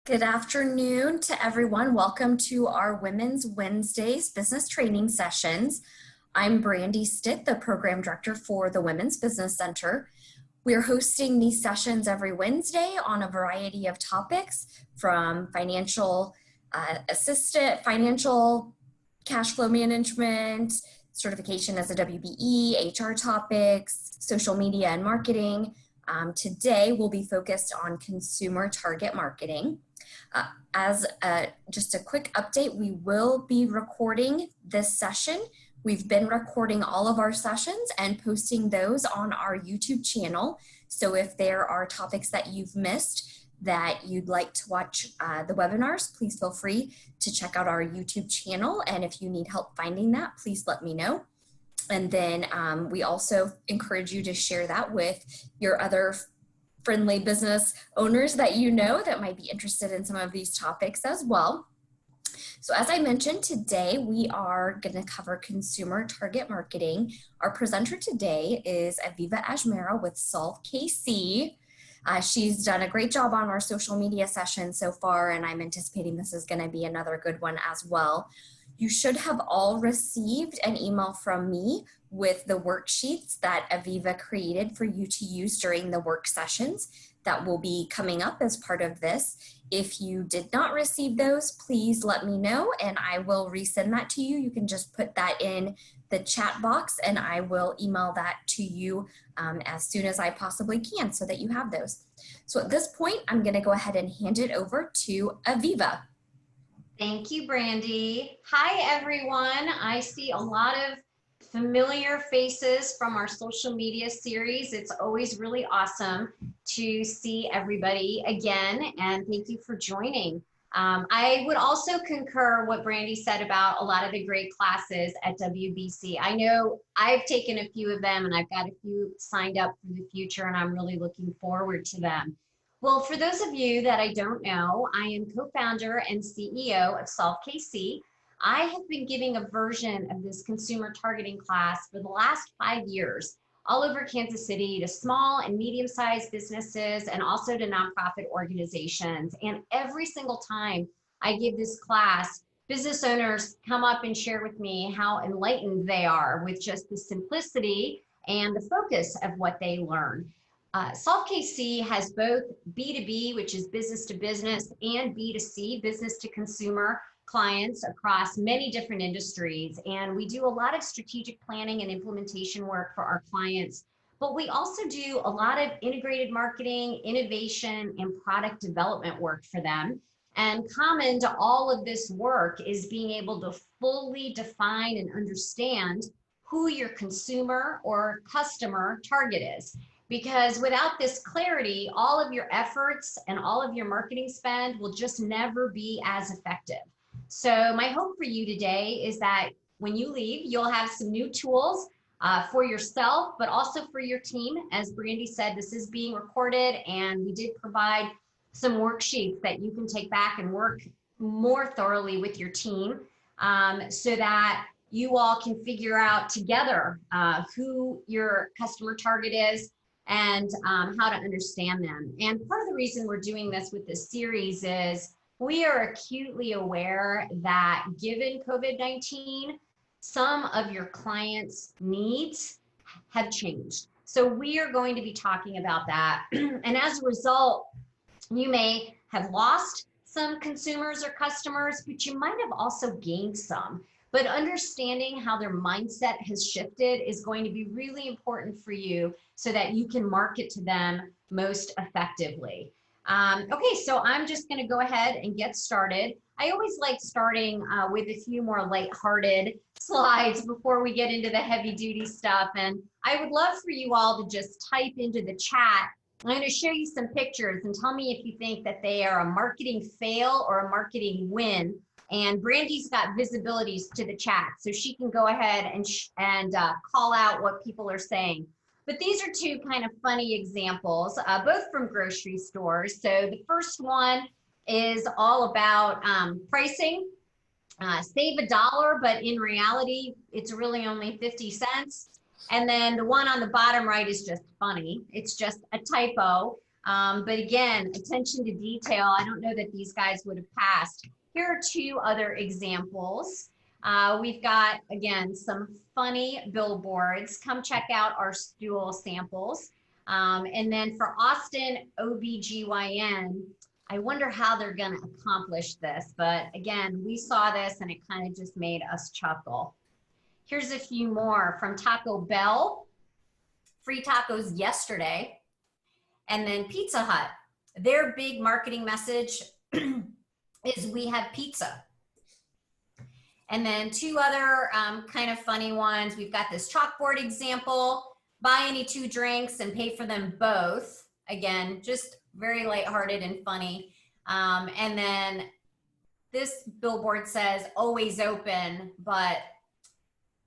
Good afternoon to everyone. Welcome to our Women's Wednesdays business training sessions. I'm Brandy Stitt, the program director for the Women's Business Center. We're hosting these sessions every Wednesday on a variety of topics from financial financial cash flow management, certification as a WBE, HR topics, social media and marketing. Today we'll be focused on consumer target marketing. Just a quick update, we will be recording this session. We've been recording all of our sessions and posting those on our YouTube channel. So if there are topics that you've missed that you'd like to watch the webinars, please feel free to check out our YouTube channel. And if you need help finding that, please let me know. And then we also encourage you to share that with your other friendly business owners that you know that might be interested in some of these topics as well. So as I mentioned, today we are going to cover consumer target marketing. Our presenter today is Aviva Ajmera with Solve KC. She's done a great job on our social media session so far, and I'm anticipating this is going to be another good one as well. You should have all received an email from me with the worksheets that Aviva created for you to use during the work sessions that will be coming up as part of this. If you did not receive those, please let me know and I will resend that to you. You can just put that in the chat box and I will email that to you as soon as I possibly can so that you have those. So at this point, I'm going to go ahead and hand it over to Aviva. Thank you, Brandy. Hi, everyone. I see a lot of familiar faces from our social media series. It's always really awesome to see everybody again, and thank you for joining. I would also concur what Brandy said about a lot of the great classes at WBC. I know I've taken a few of them, and I've got a few signed up for the future, and I'm really looking forward to them. Well, for those of you that I don't know, I am co-founder and CEO of Solve KC. I have been giving a version of this consumer targeting class for the last 5 years, all over Kansas City to small and medium-sized businesses and also to nonprofit organizations. And every single time I give this class, business owners come up and share with me how enlightened they are with just the simplicity and the focus of what they learn. Solve KC has both B2B, which is business to business, and B2C, business to consumer clients across many different industries. And we do a lot of strategic planning and implementation work for our clients, but we also do a lot of integrated marketing, innovation, and product development work for them. And common to all of this work is being able to fully define and understand who your consumer or customer target is. Because without this clarity, all of your efforts and all of your marketing spend will just never be as effective. So my hope for you today is that when you leave, you'll have some new tools for yourself, but also for your team. As Brandy said, this is being recorded and we did provide some worksheets that you can take back and work more thoroughly with your team so that you all can figure out together who your customer target is and how to understand them. And part of the reason we're doing this with this series is we are acutely aware that given COVID-19, some of your clients' needs have changed. So we are going to be talking about that. And as a result, you may have lost some consumers or customers, but you might have also gained some. But understanding how their mindset has shifted is going to be really important for you so that you can market to them most effectively. Okay, so I'm just going to go ahead and get started. I always like starting with a few more lighthearted slides before we get into the heavy duty stuff. And I would love for you all to just type into the chat. I'm going to show you some pictures and tell me if you think that they are a marketing fail or a marketing win. And Brandy's got visibilities to the chat, so she can go ahead and call out what people are saying. But these are two kind of funny examples, both from grocery stores. So the first one is all about pricing. Save $1, but in reality, it's really only 50 cents. And then the one on the bottom right is just funny. It's just a typo. But again, attention to detail. I don't know that these guys would have passed. Here are two other examples. We've got, again, some funny billboards. Come check out our stool samples. And then for Austin OBGYN, I wonder how they're going to accomplish this. But again, we saw this and it kind of just made us chuckle. Here's a few more from Taco Bell. Free tacos yesterday. And then Pizza Hut. Their big marketing message is we have pizza. And then two other kind of funny ones. We've got this chalkboard example. Buy any 2 drinks and pay for them both. Again, just very lighthearted and funny. And then this billboard says always open, but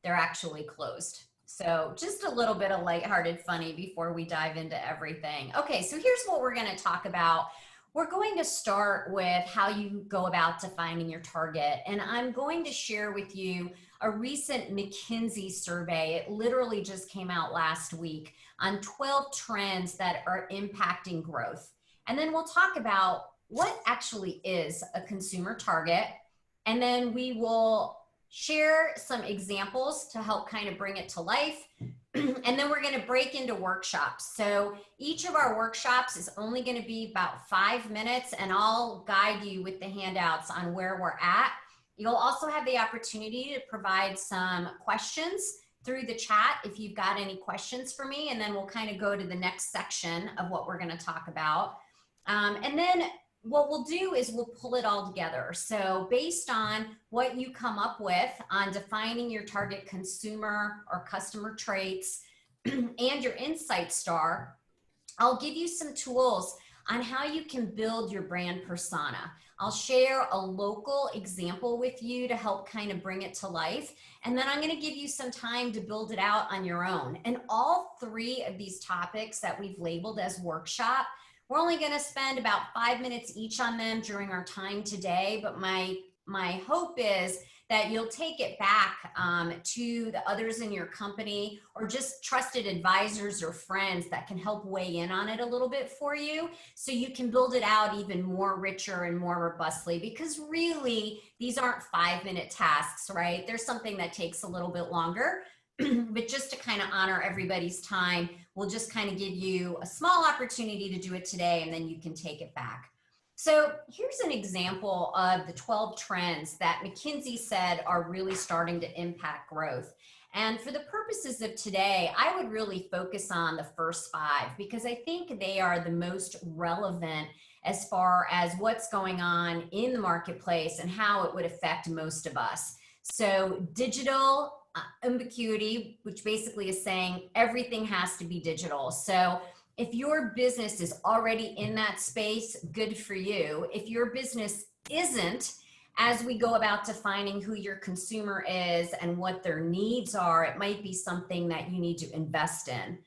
they're actually closed. So just a little bit of lighthearted funny before we dive into everything. Okay, so here's what we're going to talk about. We're going to start with how you go about defining your target. And I'm going to share with you a recent McKinsey survey. It literally just came out last week on 12 trends that are impacting growth. And then we'll talk about what actually is a consumer target. And then we will share some examples to help kind of bring it to life. And then we're going to break into workshops. So each of our workshops is only going to be about 5 minutes, and I'll guide you with the handouts on where we're at. You'll also have the opportunity to provide some questions through the chat if you've got any questions for me, and then we'll kind of go to the next section of what we're going to talk about. And then what we'll do is we'll pull it all together. So based on what you come up with on defining your target consumer or customer traits and your insight star, I'll give you some tools on how you can build your brand persona. I'll share a local example with you to help kind of bring it to life. And then I'm going to give you some time to build it out on your own. And all 3 of these topics that we've labeled as workshop, we're only going to spend about 5 minutes each on them during our time today, but my hope is that you'll take it back to the others in your company or just trusted advisors or friends that can help weigh in on it a little bit for you so you can build it out even more richer and more robustly, because really these aren't 5-minute tasks, right? There's something that takes a little bit longer. But just to kind of honor everybody's time, we'll just kind of give you a small opportunity to do it today, and then you can take it back. So here's an example of the 12 trends that McKinsey said are really starting to impact growth. And for the purposes of today, I would really focus on the first 5 because I think they are the most relevant as far as what's going on in the marketplace and how it would affect most of us. So digital ubiquity, which basically is saying everything has to be digital. So if your business is already in that space, good for you. If your business isn't, as we go about defining who your consumer is and what their needs are, it might be something that you need to invest in.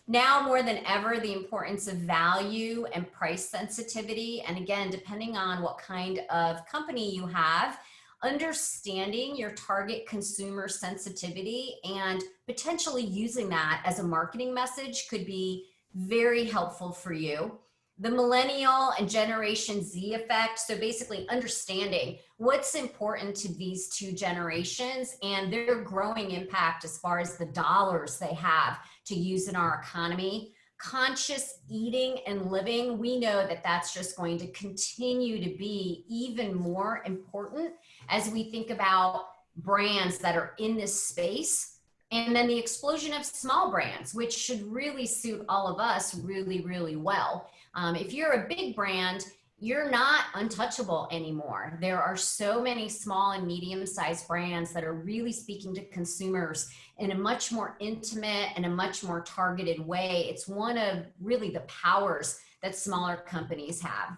Now more than ever, the importance of value and price sensitivity. And again, depending on what kind of company you have, understanding your target consumer sensitivity and potentially using that as a marketing message could be very helpful for you. The millennial and Generation Z effect. So basically understanding what's important to these 2 generations and their growing impact as far as the dollars they have to use in our economy. Conscious eating and living, we know that that's just going to continue to be even more important as we think about brands that are in this space. And then the explosion of small brands, which should really suit all of us really, really well. If you're a big brand, you're not untouchable anymore. There are so many small and medium-sized brands that are really speaking to consumers in a much more intimate and a much more targeted way. It's one of really the powers that smaller companies have.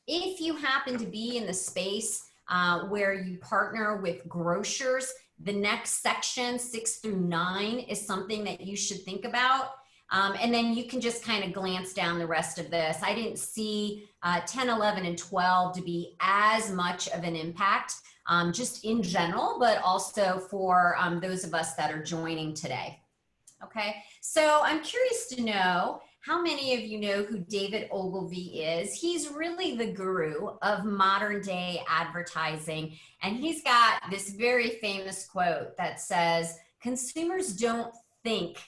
If you happen to be in the space where you partner with grocers, the next section, 6 through 9, is something that you should think about. And then you can just kind of glance down the rest of this. I didn't see 10, 11, and 12 to be as much of an impact just in general, but also for those of us that are joining today. Okay, so I'm curious to know, How many of you know who David Ogilvy is? He's really the guru of modern day advertising. And he's got this very famous quote that says, consumers don't think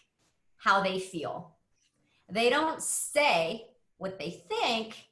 how they feel. They don't say what they think,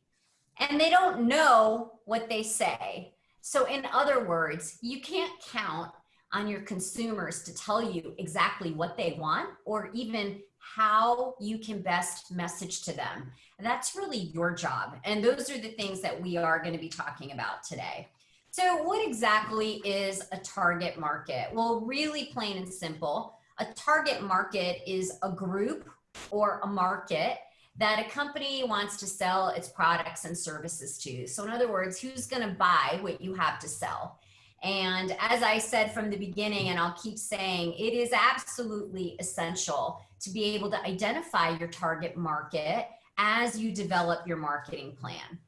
and they don't know what they say. So in other words, you can't count on your consumers to tell you exactly what they want or even how you can best message to them. And that's really your job. And those are the things that we are going to be talking about today. So what exactly is a target market? Well, really plain and simple, a target market is a group or a market that a company wants to sell its products and services to. So in other words, who's going to buy what you have to sell? And as I said from the beginning, and I'll keep saying, it is absolutely essential to be able to identify your target market as you develop your marketing plan.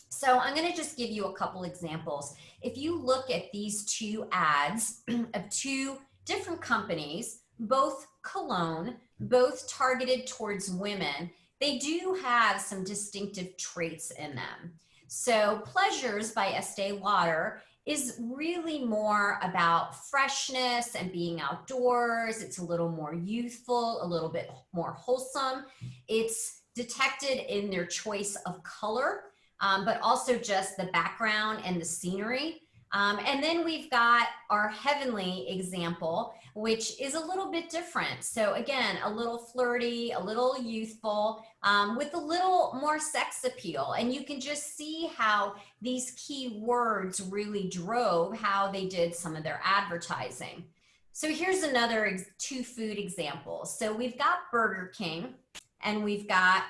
So I'm going to just give you a couple examples. If you look at these two ads of two different companies, both cologne, both targeted towards women, they do have some distinctive traits in them. So Pleasures by Estee Lauder is really more about freshness and being outdoors. It's a little more youthful, a little bit more wholesome. It's detected in their choice of color, but also just the background and the scenery. And then we've got our Heavenly example, which is a little bit different. So again, a little flirty, a little youthful, with a little more sex appeal. And you can just see how these key words really drove how they did some of their advertising. So here's another two food examples. So we've got Burger King and we've got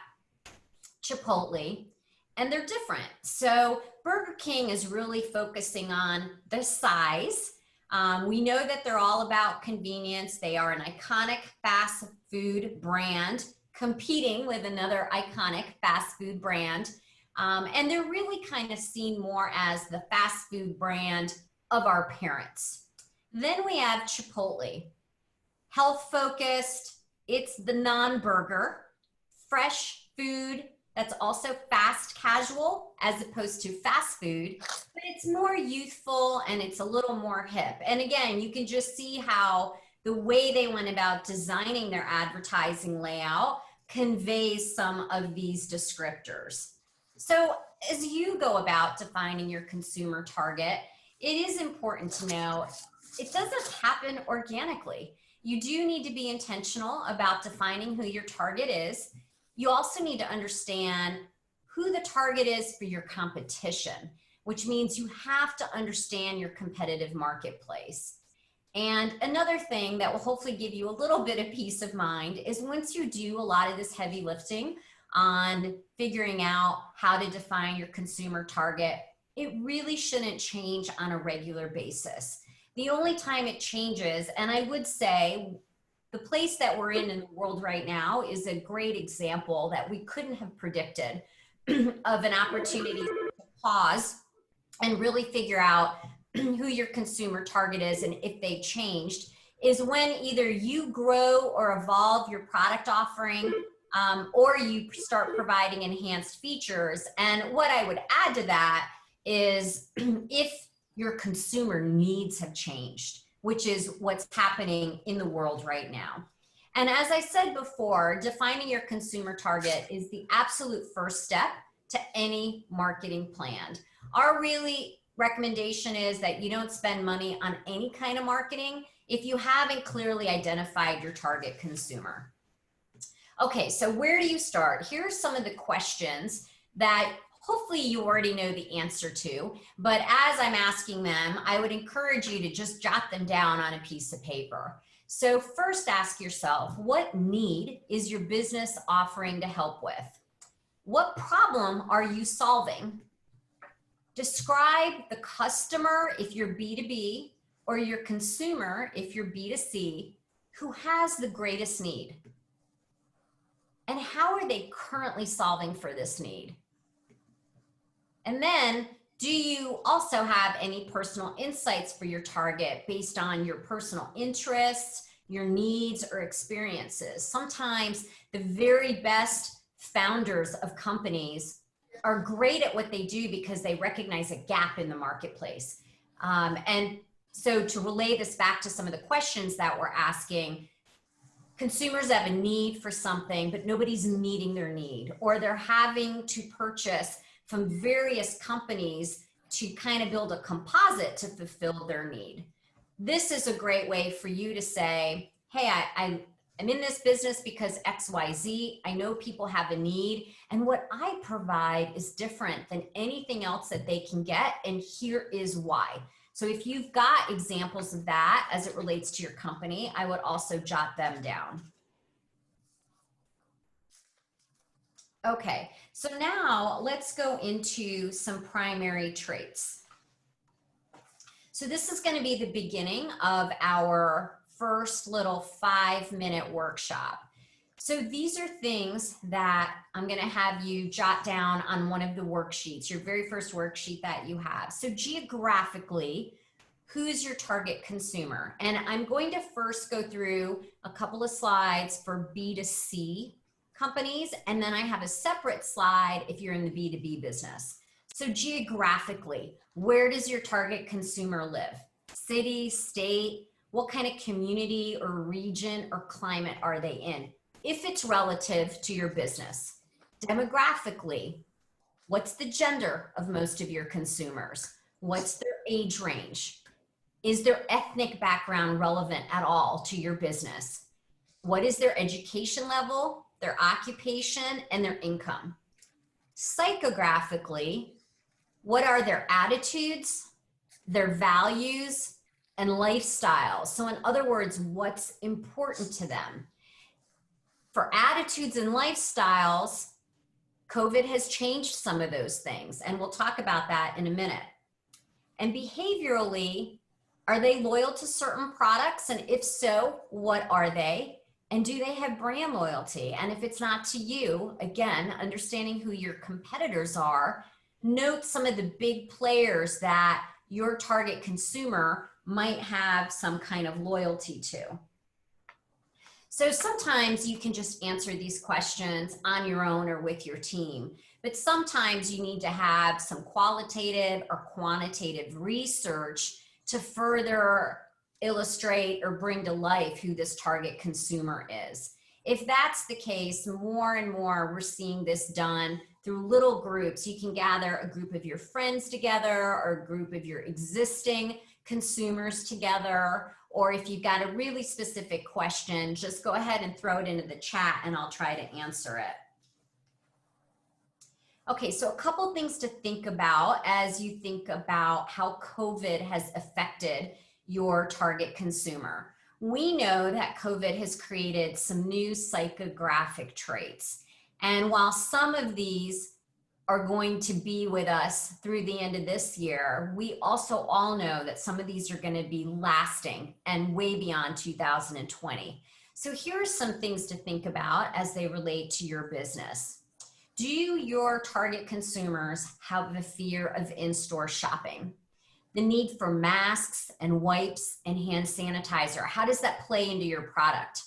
Chipotle. And they're different. So Burger King is really focusing on the size. We know that they're all about convenience. They are an iconic fast food brand competing with another iconic fast food brand. And they're really kind of seen more as the fast food brand of our parents. Then we have Chipotle, health focused. It's the non-burger, fresh food. That's also fast casual as opposed to fast food, but it's more youthful and it's a little more hip. And again, you can just see how the way they went about designing their advertising layout conveys some of these descriptors. So as you go about defining your consumer target, it is important to know it doesn't happen organically. You do need to be intentional about defining who your target is. You also need to understand who the target is for your competition, which means you have to understand your competitive marketplace. And another thing that will hopefully give you a little bit of peace of mind is once you do a lot of this heavy lifting on figuring out how to define your consumer target, it really shouldn't change on a regular basis. The only time it changes, and I would say, the place that we're in the world right now is a great example that we couldn't have predicted of an opportunity to pause and really figure out who your consumer target is and if they've changed, is when either you grow or evolve your product offering or you start providing enhanced features. And what I would add to that is if your consumer needs have changed, which is what's happening in the world right now. And as I said before, defining your consumer target is the absolute first step to any marketing plan. Our really recommendation is that you don't spend money on any kind of marketing if you haven't clearly identified your target consumer. Okay, so where do you start? Here are some of the questions that hopefully you already know the answer to, but as I'm asking them, I would encourage you to just jot them down on a piece of paper. So first ask yourself, what need is your business offering to help with? What problem are you solving? Describe the customer if you're B2B or your consumer if you're B2C who has the greatest need. And how are they currently solving for this need? And then, do you also have any personal insights for your target based on your personal interests, your needs, or experiences? Sometimes the very best founders of companies are great at what they do because they recognize a gap in the marketplace. And so to relay this back to some of the questions that we're asking, consumers have a need for something, but nobody's meeting their need, or they're having to purchase from various companies to kind of build a composite to fulfill their need. This is a great way for you to say, hey, I'm in this business because XYZ. I know people have a need, and what I provide is different than anything else that they can get, and here is why. So if you've got examples of that as it relates to your company, I would also jot them down. Okay, so now let's go into some primary traits. So this is going to be the beginning of our first little 5-minute workshop. So these are things that I'm going to have you jot down on one of the worksheets, your very first worksheet that you have. So geographically, who's your target consumer? And I'm going to first go through a couple of slides for B2C companies, and then I have a separate slide if you're in the B2B business. So geographically, where does your target consumer live? City, state, what kind of community or region or climate are they in? If it's relative to your business. Demographically, what's the gender of most of your consumers? What's their age range? Is their ethnic background relevant at all to your business? What is their education level, their occupation, and their income? Psychographically, what are their attitudes, their values, and lifestyles? So in other words, what's important to them? For attitudes and lifestyles, COVID has changed some of those things, and we'll talk about that in a minute. And behaviorally, are they loyal to certain products? And if so, what are they? And do they have brand loyalty? And if it's not to you, again, understanding who your competitors are, note some of the big players that your target consumer might have some kind of loyalty to. So sometimes you can just answer these questions on your own or with your team, but sometimes you need to have some qualitative or quantitative research to further illustrate or bring to life who this target consumer is. If that's the case, more and more we're seeing this done through little groups. You can gather a group of your friends together or a group of your existing consumers together, or if you've got a really specific question, just go ahead and throw it into the chat and I'll try to answer it. Okay, so a couple things to think about as you think about how COVID has affected your target consumer. We know that COVID has created some new psychographic traits. And while some of these are going to be with us through the end of this year, we also all know that some of these are going to be lasting and way beyond 2020. So here are some things to think about as they relate to your business. Do your target consumers have the fear of in-store shopping? The need for masks and wipes and hand sanitizer, how does that play into your product?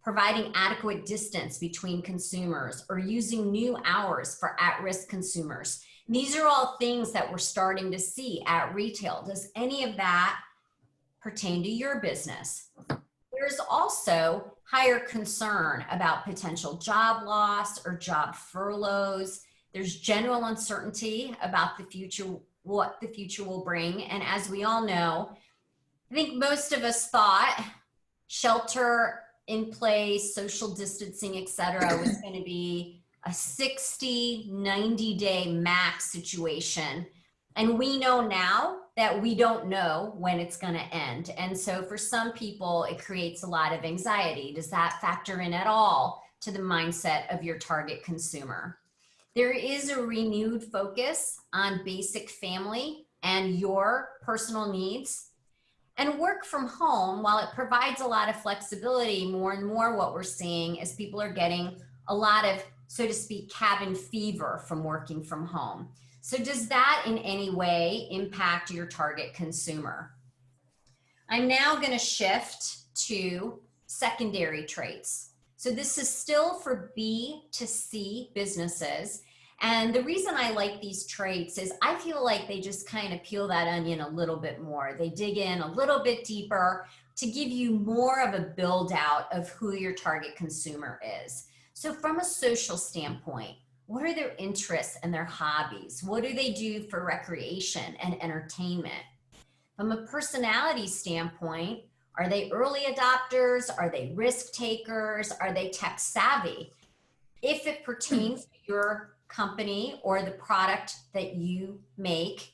Providing adequate distance between consumers or using new hours for at-risk consumers. These are all things that we're starting to see at retail. Does any of that pertain to your business? There's also higher concern about potential job loss or job furloughs. There's general uncertainty about the future, what the future will bring. And as we all know, I think most of us thought shelter in place, social distancing, et cetera, was going to be a 60, 90-day max situation. And we know now that we don't know when it's going to end. And so for some people, it creates a lot of anxiety. Does that factor in at all to the mindset of your target consumer? There is a renewed focus on basic family and your personal needs. And work from home, while it provides a lot of flexibility, more and more what we're seeing is people are getting a lot of, so to speak, cabin fever from working from home. So does that in any way impact your target consumer? I'm now going to shift to secondary traits. So this is still for B2C businesses. And the reason I like these traits is I feel like they just kind of peel that onion a little bit more. They dig in a little bit deeper to give you more of a build out of who your target consumer is. So from a social standpoint, what are their interests and their hobbies? What do they do for recreation and entertainment? From a personality standpoint, are they early adopters? Are they risk takers? Are they tech savvy? If it pertains to your company or the product that you make,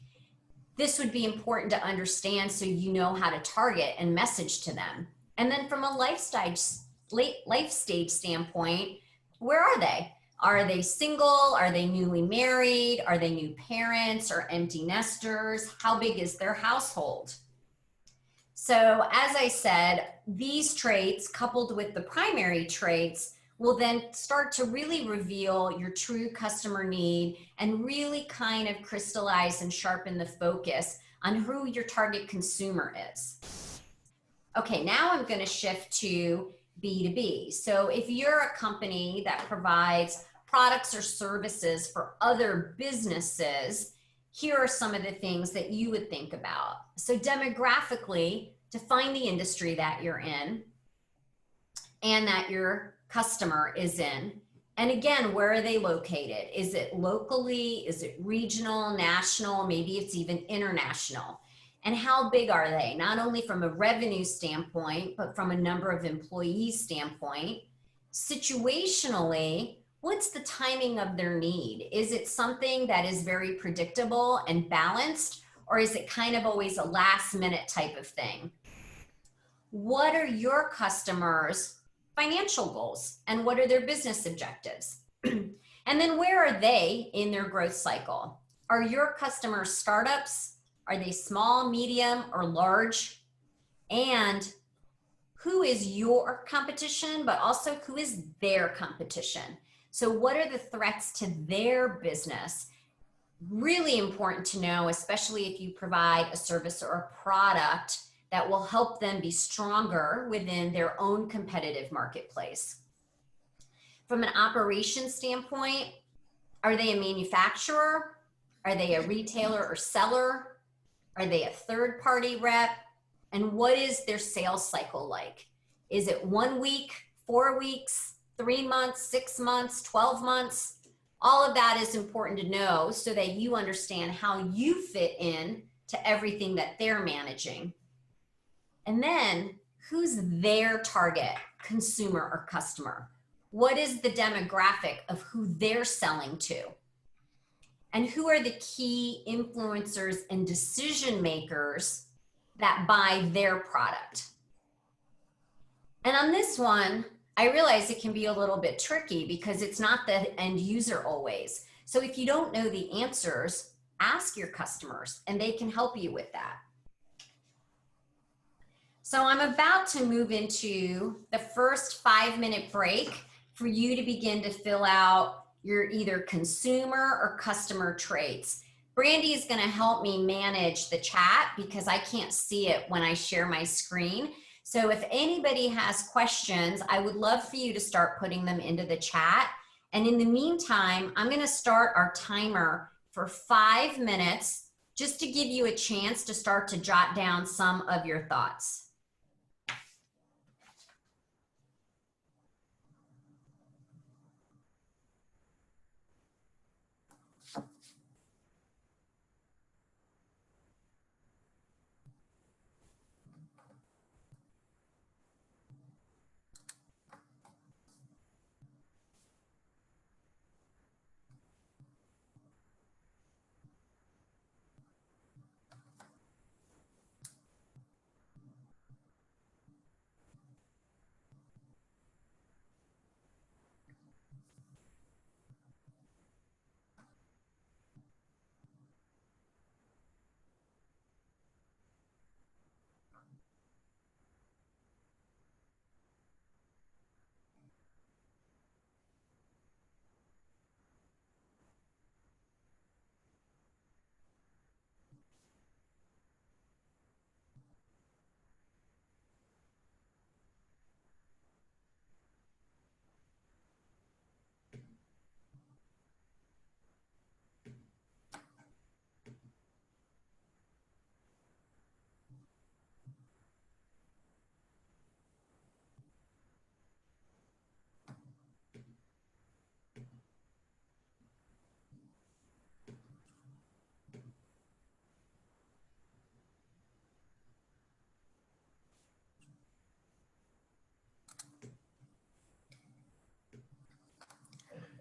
this would be important to understand so you know how to target and message to them. And then from a life stage standpoint, where are they? Are they single? Are they newly married? Are they new parents or empty nesters? How big is their household? So as I said, these traits coupled with the primary traits will then start to really reveal your true customer need and really kind of crystallize and sharpen the focus on who your target consumer is. Okay, now I'm going to shift to B2B. So if you're a company that provides products or services for other businesses, here are some of the things that you would think about. So demographically, define the industry that you're in and that your customer is in. And again, where are they located? Is it locally? Is it regional, national? Maybe it's even international. And how big are they? Not only from a revenue standpoint, but from a number of employees standpoint. Situationally, what's the timing of their need? Is it something that is very predictable and balanced, or is it kind of always a last minute type of thing? What are your customers' financial goals and what are their business objectives? And then where are they in their growth cycle? Are your customers startups? Are they small, medium, or large? And who is your competition, but also who is their competition? So what are the threats to their business? Really important to know, especially if you provide a service or a product that will help them be stronger within their own competitive marketplace. From an operations standpoint, are they a manufacturer? Are they a retailer or seller? Are they a third-party rep? And what is their sales cycle like? Is it 1 week, 4 weeks, 3 months, 6 months, 12 months? All of that is important to know so that you understand how you fit in to everything that they're managing. And then who's their target consumer or customer? What is the demographic of who they're selling to? And who are the key influencers and decision makers that buy their product? And on this one, I realize it can be a little bit tricky because it's not the end user always. So if you don't know the answers, ask your customers and they can help you with that. So I'm about to move into the first 5-minute break for you to begin to fill out your either consumer or customer traits. Brandy is going to help me manage the chat because I can't see it when I share my screen. So if anybody has questions, I would love for you to start putting them into the chat. And in the meantime, I'm going to start our timer for 5 minutes just to give you a chance to start to jot down some of your thoughts.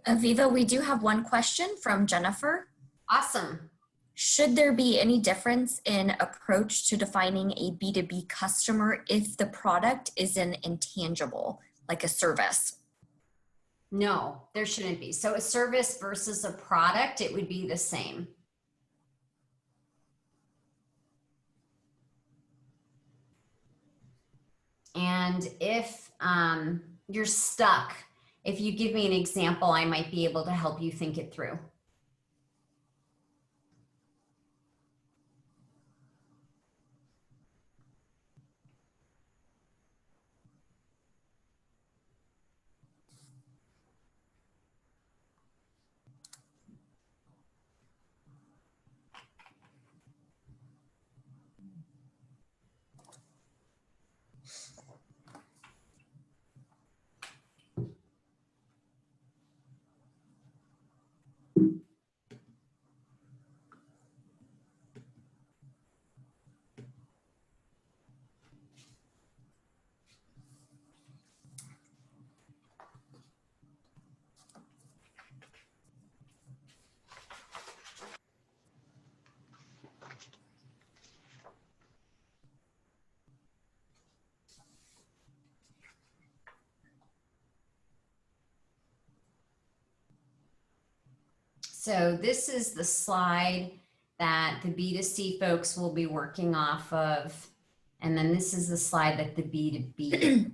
Aviva, we do have one question from Jennifer. Awesome. Should there be any difference in approach to defining a B2B customer if the product is an intangible, like a service? No, there shouldn't be. So a service versus a product, it would be the same. And if you're stuck, if you give me an example, I might be able to help you think it through. So this is the slide that the B2C folks will be working off of. And then this is the slide that the B2B is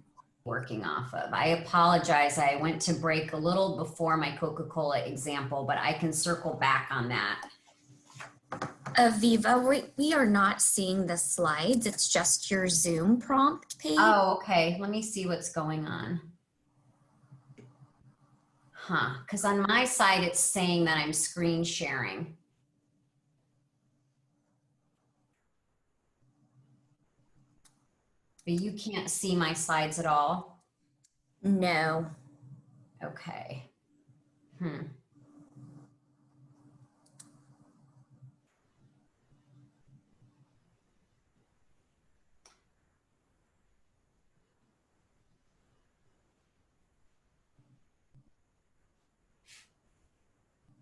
working off of. I apologize. I went to break a little before my Coca-Cola example, but I can circle back on that. Aviva, we are not seeing the slides. It's just your Zoom prompt page. Oh, okay. Let me see what's going on. Because on my side, it's saying that I'm screen sharing. But you can't see my slides at all? No. Okay.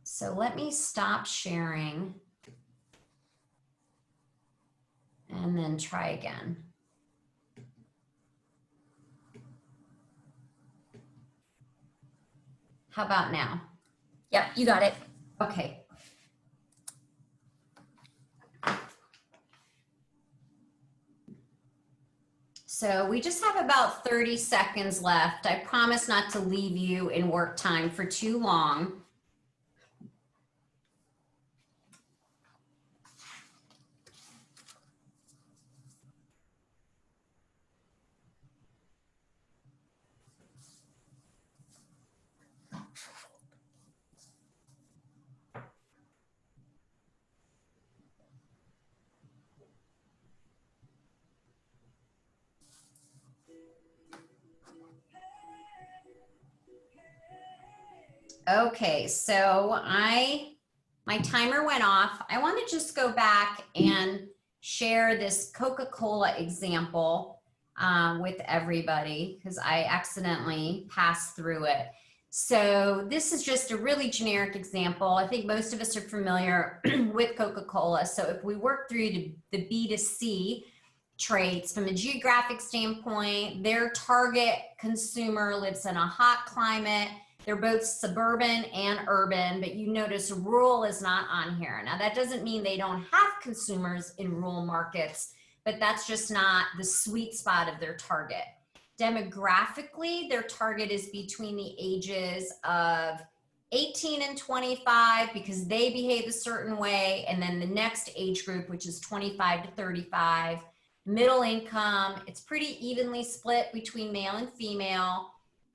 So let me stop sharing and then try again. How about now? Yep, you got it. Okay. So we just have about 30 seconds left. I promise not to leave you in work time for too long. Okay, so my timer went off. I want to just go back and share this Coca-Cola example with everybody because I accidentally passed through it. So this is just a really generic example. I think most of us are familiar with Coca-Cola. So if we work through the B2C traits from a geographic standpoint, their target consumer lives in a hot climate. They're both suburban and urban, but you notice rural is not on here. Now that doesn't mean they don't have consumers in rural markets, but that's just not the sweet spot of their target. Demographically, their target is between the ages of 18 and 25 because they behave a certain way. And then the next age group, which is 25 to 35, middle income, it's pretty evenly split between male and female.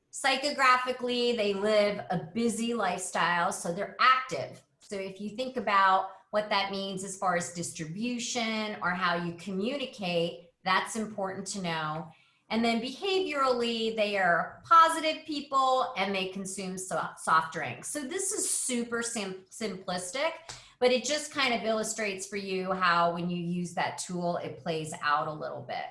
Psychographically, they live a busy lifestyle, so they're active. So if you think about what that means as far as distribution or how you communicate, that's important to know. And then behaviorally, they are positive people and they consume soft drinks. So this is super simplistic, but it just kind of illustrates for you how when you use that tool, it plays out a little bit.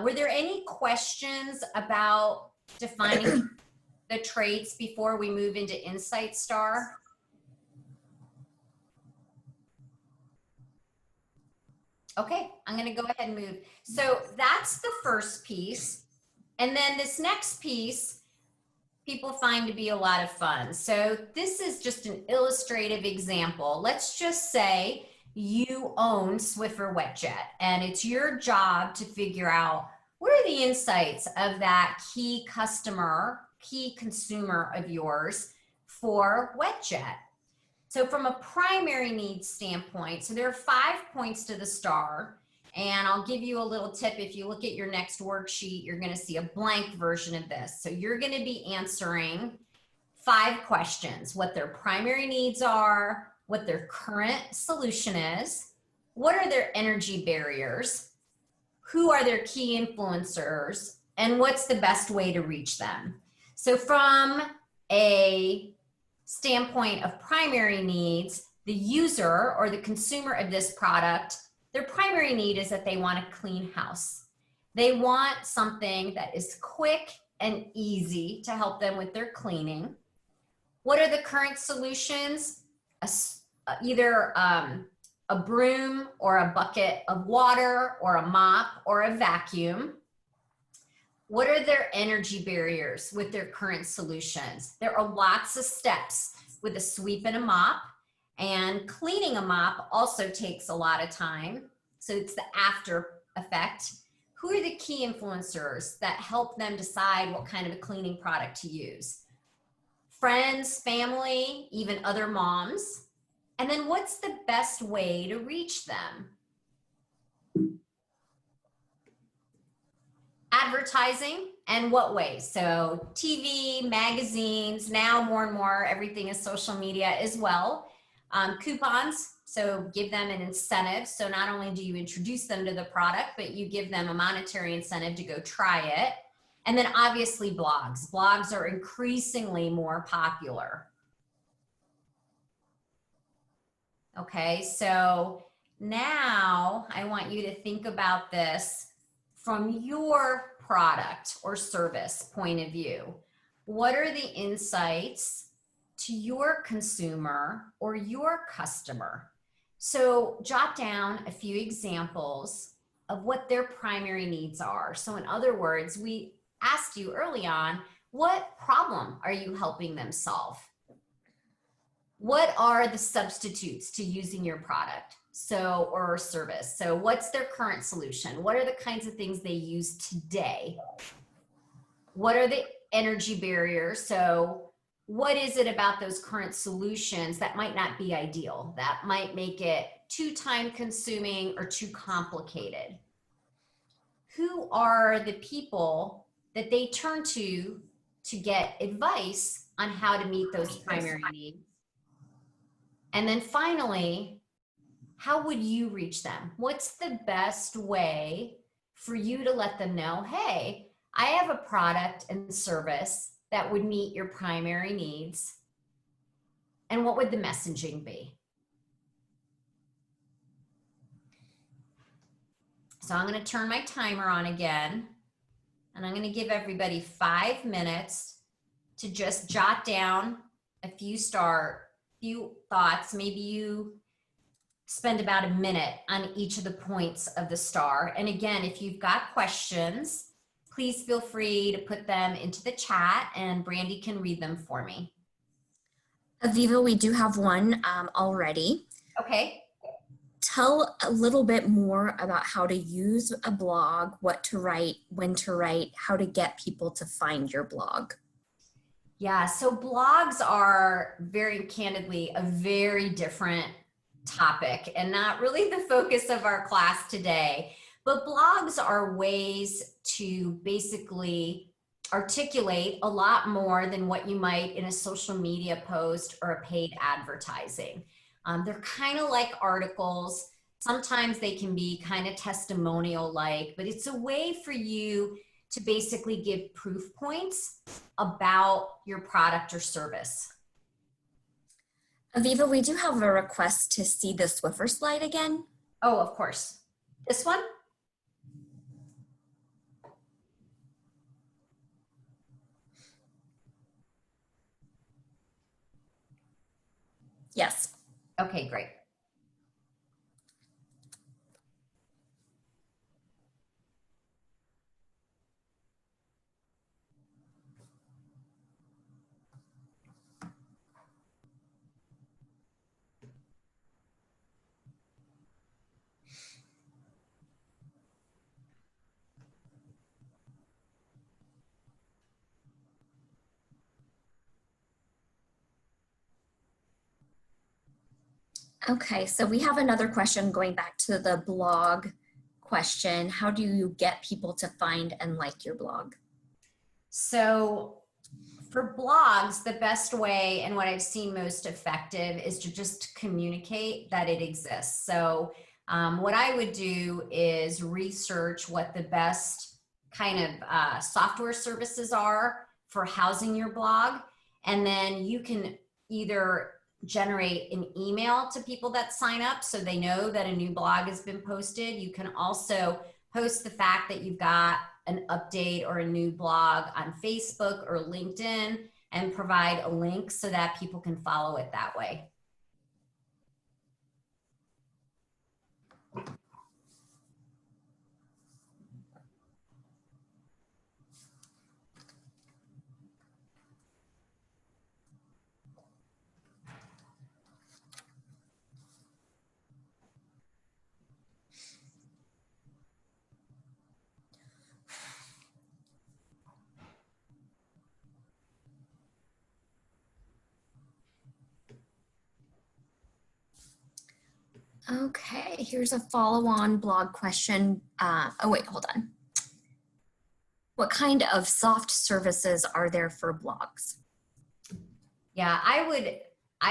Were there any questions about defining? the traits before we move into Insight Star? Okay, I'm gonna go ahead and move. So that's the first piece. And then this next piece, people find to be a lot of fun. So this is just an illustrative example. Let's just say you own Swiffer WetJet, and it's your job to figure out what are the insights of that key customer, key consumer of yours for WetJet. So from a primary needs standpoint, so there are 5 points to the star, and I'll give you a little tip. If you look at your next worksheet, you're going to see a blank version of this. So you're going to be answering 5 questions: what their primary needs are, what their current solution is, what are their energy barriers, who are their key influencers, and what's the best way to reach them. So from a standpoint of primary needs, the user or the consumer of this product, their primary need is that they want a clean house. They want something that is quick and easy to help them with their cleaning. What are the current solutions? Either a broom or a bucket of water or a mop or a vacuum. What are their energy barriers with their current solutions? There are lots of steps with a sweep and a mop, and cleaning a mop also takes a lot of time. So it's the after effect. Who are the key influencers that help them decide what kind of a cleaning product to use? Friends, family, even other moms. And then what's the best way to reach them? Advertising, and what ways? So TV, magazines, now more and more, everything is social media as well. Coupons, so give them an incentive. So not only do you introduce them to the product, but you give them a monetary incentive to go try it. And then obviously blogs. Blogs are increasingly more popular. Okay, so now I want you to think about this from your product or service point of view. What are the insights to your consumer or your customer? So jot down a few examples of what their primary needs are. So in other words, we asked you early on, what problem are you helping them solve? What are the substitutes to using your product or service? So what's their current solution? What are the kinds of things they use today? What are the energy barriers? So what is it about those current solutions that might not be ideal, that might make it too time consuming or too complicated? Who are the people that they turn to get advice on how to meet those primary needs? And then finally, how would you reach them? What's the best way for you to let them know, hey, I have a product and service that would meet your primary needs? And what would the messaging be? So I'm going to turn my timer on again, and I'm going to give everybody 5 minutes to just jot down a few thoughts. Maybe you spend about a minute on each of the points of the star. And again, if you've got questions, please feel free to put them into the chat and Brandy can read them for me. Aviva, we do have one already. Okay. Tell a little bit more about how to use a blog, what to write, when to write, how to get people to find your blog. Yeah, so blogs are very candidly a very different topic and not really the focus of our class today. But blogs are ways to basically articulate a lot more than what you might in a social media post or a paid advertising. They're kind of like articles. Sometimes they can be kind of testimonial-like, but it's a way for you to basically give proof points about your product or service. Aviva, we do have a request to see the Swiffer slide again. Oh, of course. This one? Yes. Okay, great. Okay, so we have another question going back to the blog question. How do you get people to find and like your blog? So for blogs, the best way and what I've seen most effective is to just communicate that it exists. So what I would do is research what the best kind of software services are for housing your blog. And then you can either generate an email to people that sign up so they know that a new blog has been posted. You can also post the fact that you've got an update or a new blog on Facebook or LinkedIn and provide a link so that people can follow it that way. Okay, here's a follow-on blog question. Oh wait, hold on. What kind of soft services are there for blogs? Yeah, I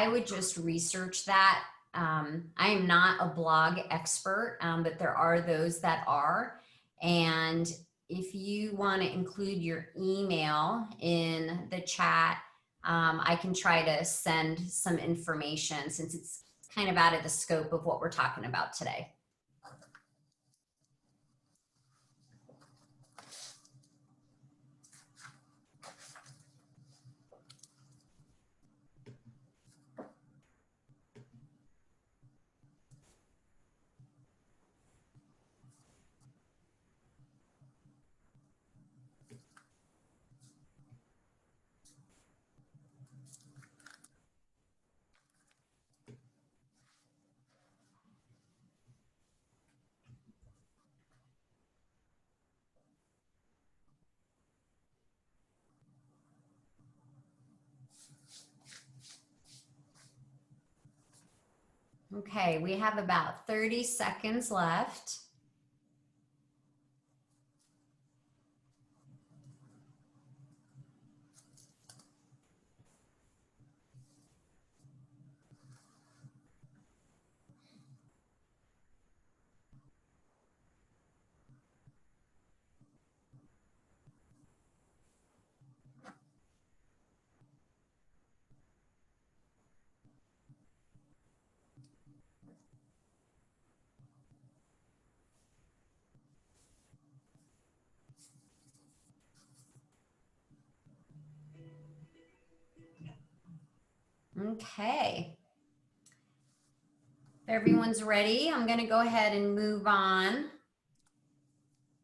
would just research that. I am not a blog expert, but there are those that are. And if you want to include your email in the chat, I can try to send some information since it's kind of out of the scope of what we're talking about today. Okay, we have about 30 seconds left. Okay. If everyone's ready, I'm going to go ahead and move on.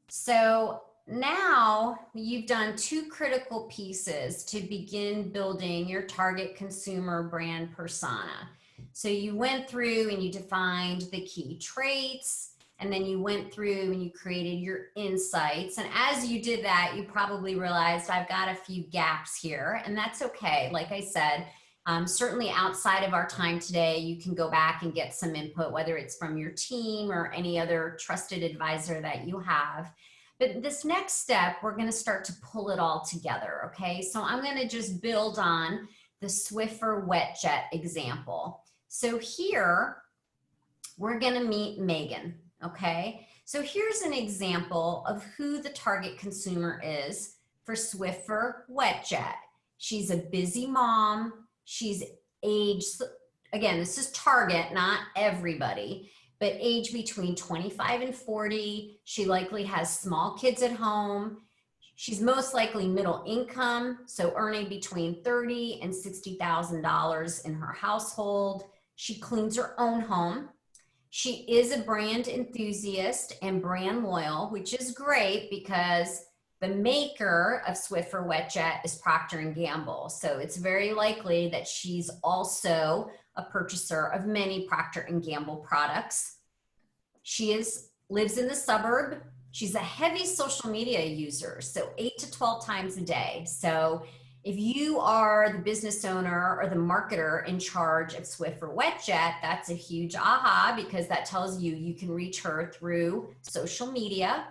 So now you've done two critical pieces to begin building your target consumer brand persona. So you went through and you defined the key traits, and then you went through and you created your insights. And as you did that, you probably realized I've got a few gaps here, and that's okay. Like I said, certainly outside of our time today, you can go back and get some input, whether it's from your team or any other trusted advisor that you have. But this next step, we're going to start to pull it all together, okay? So I'm going to just build on the Swiffer wet jet example. So here, we're going to meet Megan, okay? So here's an example of who the target consumer is for Swiffer wet jet. She's a busy mom. She's aged, again, this is target, not everybody, but age between 25 and 40. She likely has small kids at home. She's most likely middle income, so earning between $30,000 and $60,000 in her household. She cleans her own home. She is a brand enthusiast and brand loyal, which is great because the maker of Swiffer WetJet is Procter & Gamble. So it's very likely that she's also a purchaser of many Procter & Gamble products. She lives in the suburb. She's a heavy social media user, so 8 to 12 times a day. So if you are the business owner or the marketer in charge of Swiffer WetJet, that's a huge aha, because that tells you you can reach her through social media.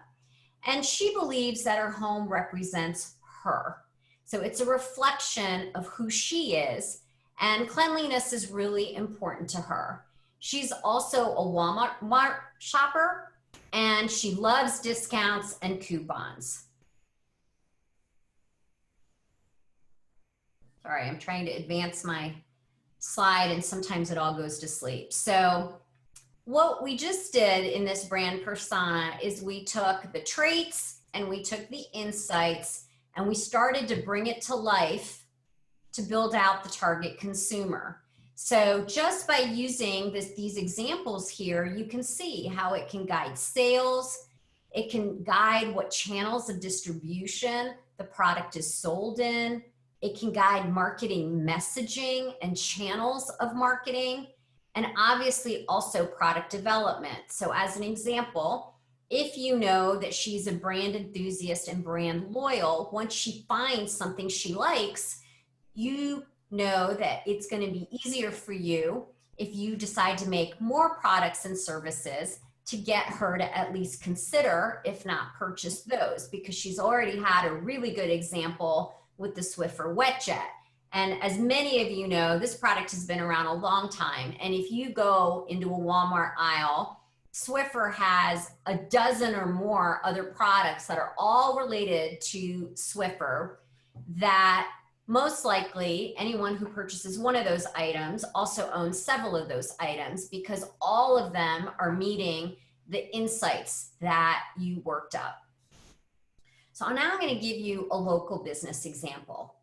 And she believes that her home represents her. So it's a reflection of who she is, and cleanliness is really important to her. She's also a Walmart shopper, and she loves discounts and coupons. Sorry, I'm trying to advance my slide and sometimes it all goes to sleep. So what we just did in this brand persona is we took the traits and we took the insights and we started to bring it to life to build out the target consumer. So just by using these examples here, you can see how it can guide sales. It can guide what channels of distribution the product is sold in. It can guide marketing messaging and channels of marketing, and obviously also product development. So as an example, if you know that she's a brand enthusiast and brand loyal, once she finds something she likes, you know that it's going to be easier for you if you decide to make more products and services to get her to at least consider, if not purchase those, because she's already had a really good example with the Swiffer WetJet. And as many of you know, this product has been around a long time. And if you go into a Walmart aisle, Swiffer has a dozen or more other products that are all related to Swiffer that most likely anyone who purchases one of those items also owns several of those items, because all of them are meeting the insights that you worked up. So now I'm going to give you a local business example.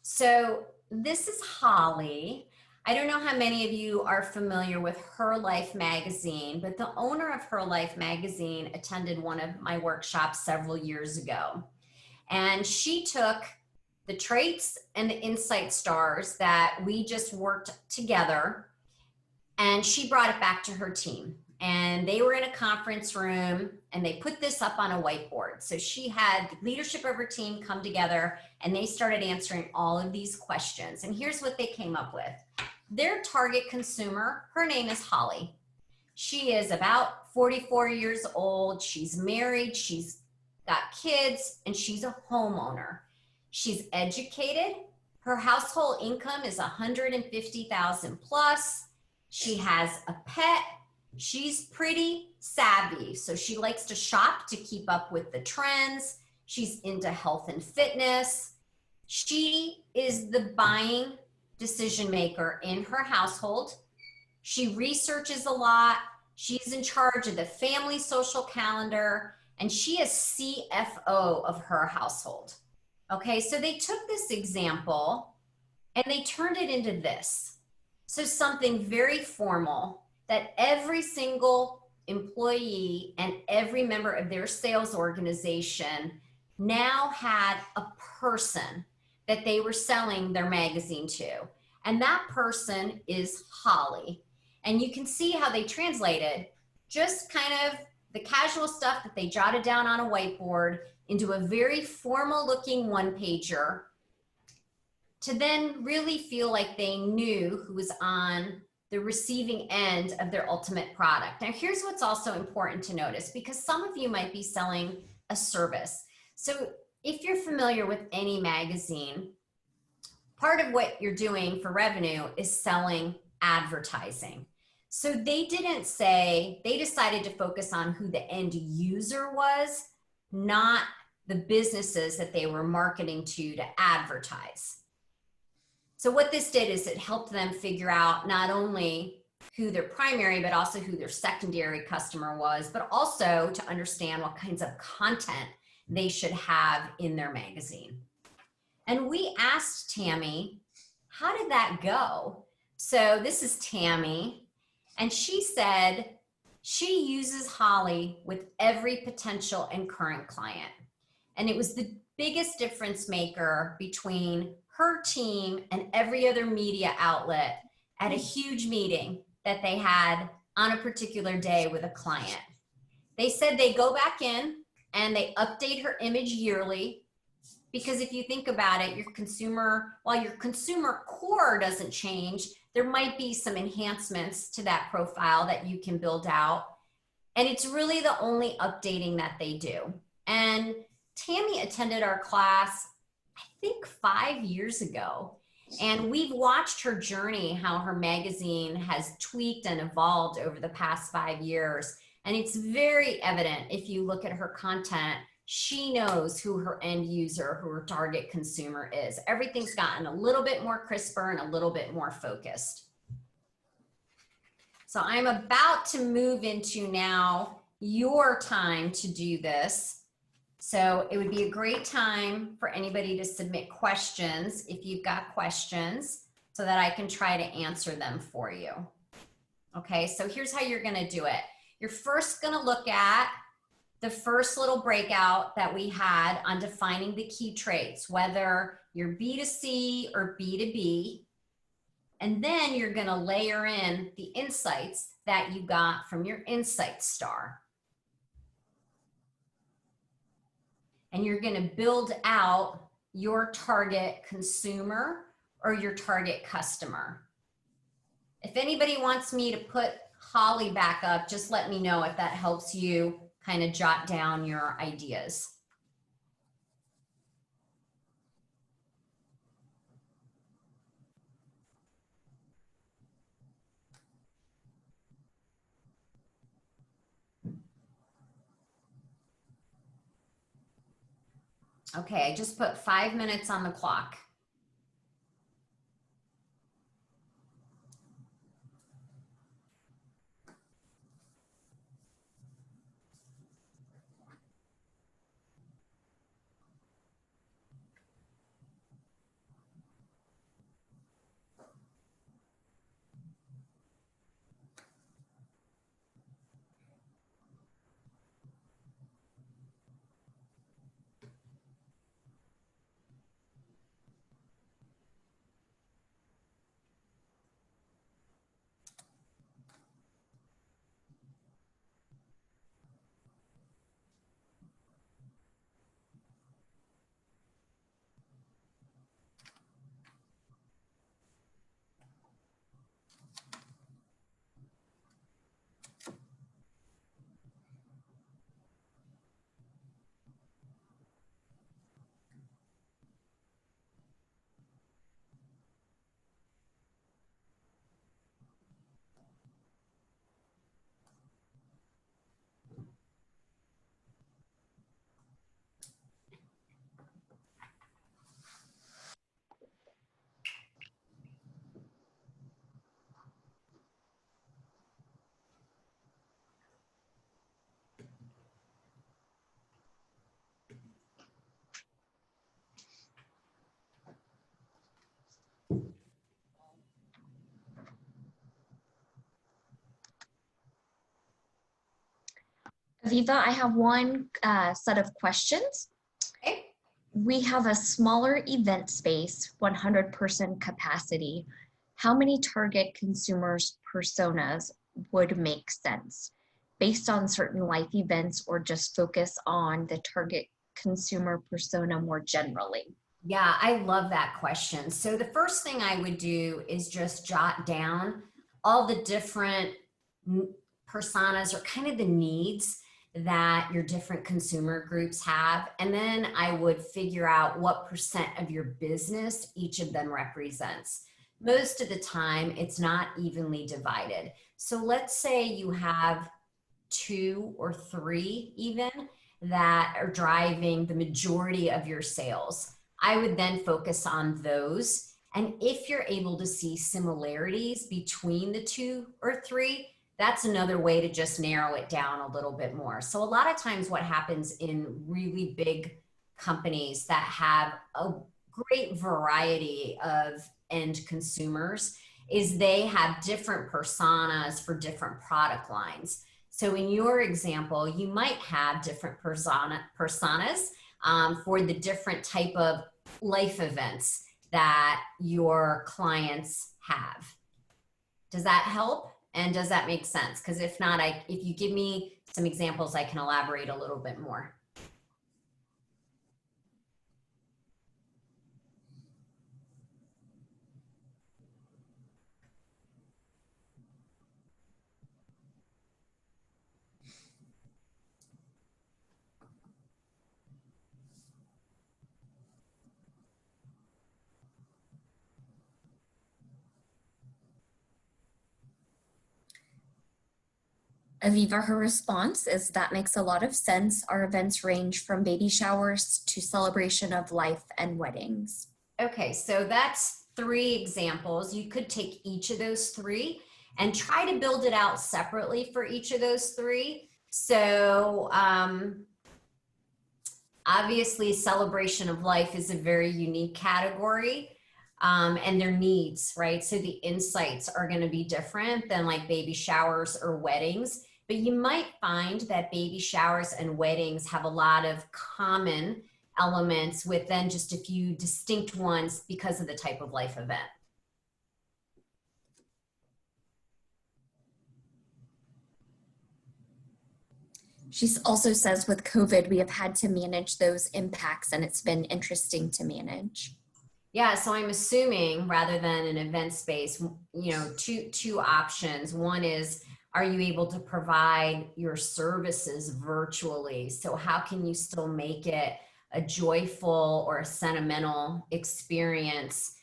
So this is Holly. I don't know how many of you are familiar with Her Life magazine, but the owner of Her Life magazine attended one of my workshops several years ago. And she took the traits and the insight stars that we just worked together, and she brought it back to her team. And they were in a conference room and they put this up on a whiteboard. So she had the leadership of her team come together and they started answering all of these questions. And here's what they came up with. Their target consumer, her name is Holly. She is about 44 years old. She's married, she's got kids, and she's a homeowner. She's educated. Her household income is $150,000 plus. She has a pet. She's pretty savvy, so she likes to shop to keep up with the trends. She's into health and fitness. She is the buying decision maker in her household. She researches a lot. She's in charge of the family social calendar, and she is CFO of her household. Okay, so they took this example and they turned it into this. So something very formal that every single employee and every member of their sales organization now had a person that they were selling their magazine to. And that person is Holly. And you can see how they translated just kind of the casual stuff that they jotted down on a whiteboard into a very formal looking one-pager to then really feel like they knew who was on the receiving end of their ultimate product. Now, here's what's also important to notice, because some of you might be selling a service. So if you're familiar with any magazine, part of what you're doing for revenue is selling advertising. So they didn't say, they decided to focus on who the end user was, not the businesses that they were marketing to advertise. So what this did is it helped them figure out not only who their primary, but also who their secondary customer was, but also to understand what kinds of content they should have in their magazine. And we asked Tammy, how did that go? So this is Tammy, and she said she uses Holly with every potential and current client. And it was the biggest difference maker between her team and every other media outlet at a huge meeting that they had on a particular day with a client. They said they go back in and they update her image yearly, because if you think about it, while your consumer core doesn't change, there might be some enhancements to that profile that you can build out. And it's really the only updating that they do. And Tammy attended our class, I think 5 years ago. And we've watched her journey, how her magazine has tweaked and evolved over the past 5 years. And it's very evident if you look at her content, she knows who her end user, who her target consumer is. Everything's gotten a little bit more crisper and a little bit more focused. So I'm about to move into now your time to do this. So it would be a great time for anybody to submit questions if you've got questions, so that I can try to answer them for you. Okay, so here's how you're gonna do it. You're first gonna look at the first little breakout that we had on defining the key traits, whether you're B2C or B2B. And then you're going to layer in the insights that you got from your insight star. And you're going to build out your target consumer or your target customer. If anybody wants me to put Holly back up, just let me know if that helps you kind of jot down your ideas. Okay, I just put 5 minutes on the clock. Aviva, I have one set of questions. Okay. We have a smaller event space, 100% capacity. How many target consumers personas would make sense based on certain life events, or just focus on the target consumer persona more generally? Yeah, I love that question. So the first thing I would do is just jot down all the different personas, or kind of the needs that your different consumer groups have. And then I would figure out what percent of your business each of them represents. Most of the time, it's not evenly divided. So let's say you have 2 or 3 even that are driving the majority of your sales. I would then focus on those. And if you're able to see similarities between the 2 or 3, that's another way to just narrow it down a little bit more. So a lot of times what happens in really big companies that have a great variety of end consumers is they have different personas for different product lines. So in your example, you might have different personas for the different type of life events that your clients have. Does that help? And does that make sense? Because if not, if you give me some examples, I can elaborate a little bit more. Aviva, her response is that makes a lot of sense. Our events range from baby showers to celebration of life and weddings. Okay, so that's 3 examples. You could take each of those 3 and try to build it out separately for each of those 3. So obviously celebration of life is a very unique category. And their needs, right? So the insights are going to be different than like baby showers or weddings, but you might find that baby showers and weddings have a lot of common elements with then just a few distinct ones because of the type of life event. She also says with COVID, we have had to manage those impacts and it's been interesting to manage. Yeah, so I'm assuming rather than an event space, you know, two options. One is, are you able to provide your services virtually? So how can you still make it a joyful or a sentimental experience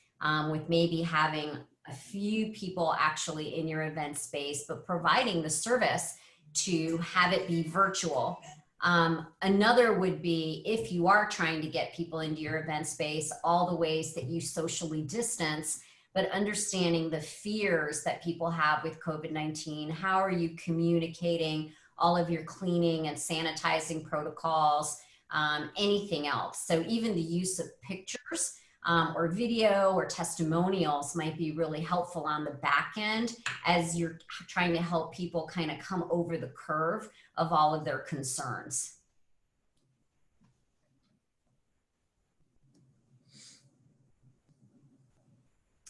with maybe having a few people actually in your event space, but providing the service to have it be virtual. Another would be if you are trying to get people into your event space, all the ways that you socially distance, but understanding the fears that people have with COVID-19. How are you communicating all of your cleaning and sanitizing protocols, anything else? So even the use of pictures or video or testimonials might be really helpful on the back end as you're trying to help people kind of come over the curve of all of their concerns.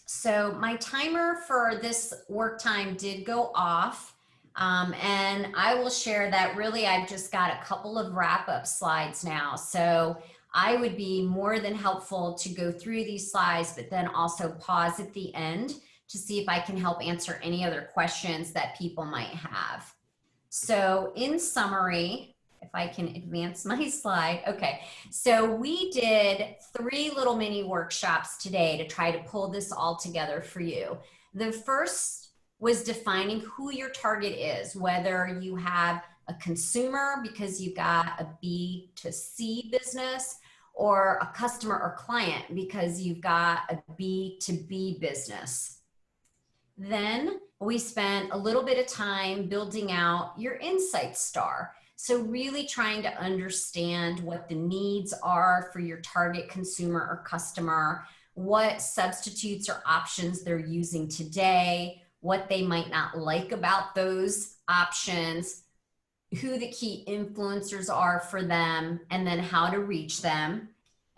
So my timer for this work time did go off, and I will share that really I've just got a couple of wrap-up slides now. So I would be more than helpful to go through these slides, but then also pause at the end to see if I can help answer any other questions that people might have. So in summary, if I can advance my slide. Okay, so we did 3 little mini workshops today to try to pull this all together for you. The first was defining who your target is, whether you have a consumer because you've got a B2C business, or a customer or client because you've got a B2B business. Then we spent a little bit of time building out your insight star. So really trying to understand what the needs are for your target consumer or customer, what substitutes or options they're using today, what they might not like about those options, who the key influencers are for them, and then how to reach them.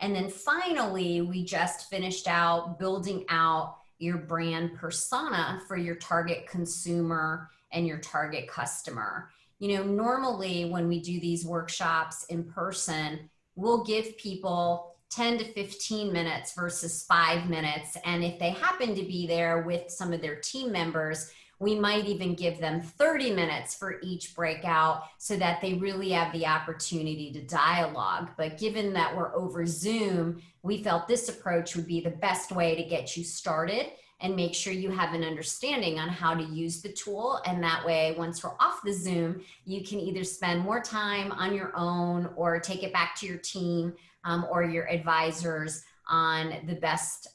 And then finally, we just finished out building out your brand persona for your target consumer and your target customer. You know, normally when we do these workshops in person, we'll give people 10 to 15 minutes versus 5 minutes. And if they happen to be there with some of their team members, we might even give them 30 minutes for each breakout so that they really have the opportunity to dialogue. But given that we're over Zoom, we felt this approach would be the best way to get you started and make sure you have an understanding on how to use the tool. And that way, once we're off the Zoom, you can either spend more time on your own or take it back to your team or your advisors on the best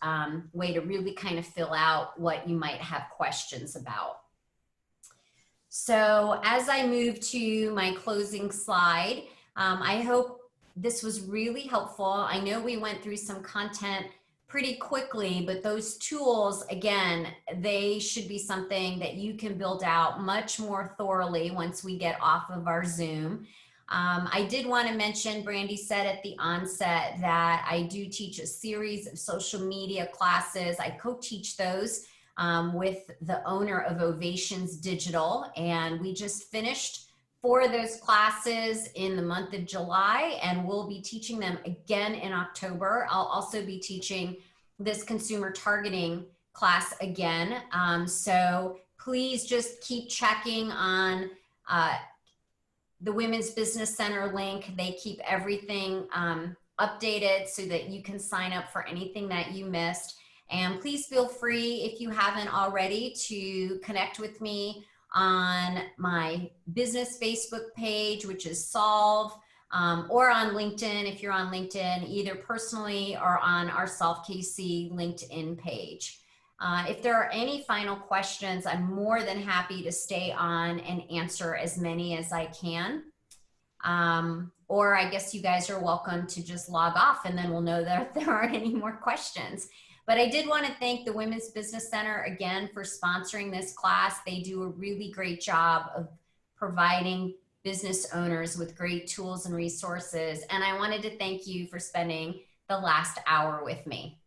way to really kind of fill out what you might have questions about. So as I move to my closing slide, I hope this was really helpful. I know we went through some content pretty quickly, but those tools, again, they should be something that you can build out much more thoroughly once we get off of our Zoom. I did want to mention, Brandy said at the onset that I do teach a series of social media classes. I co-teach those with the owner of Ovations Digital, and we just finished 4 of those classes in the month of July, and we'll be teaching them again in October. I'll also be teaching this consumer targeting class again. So please just keep checking on the Women's Business Center link. They keep everything updated so that you can sign up for anything that you missed. And please feel free, if you haven't already, to connect with me on my business Facebook page, which is Solve, or on LinkedIn, if you're on LinkedIn, either personally or on our Solve KC LinkedIn page. If there are any final questions, I'm more than happy to stay on and answer as many as I can. Or I guess you guys are welcome to just log off, and then we'll know that there aren't any more questions. But I did want to thank the Women's Business Center again for sponsoring this class. They do a really great job of providing business owners with great tools and resources. And I wanted to thank you for spending the last hour with me.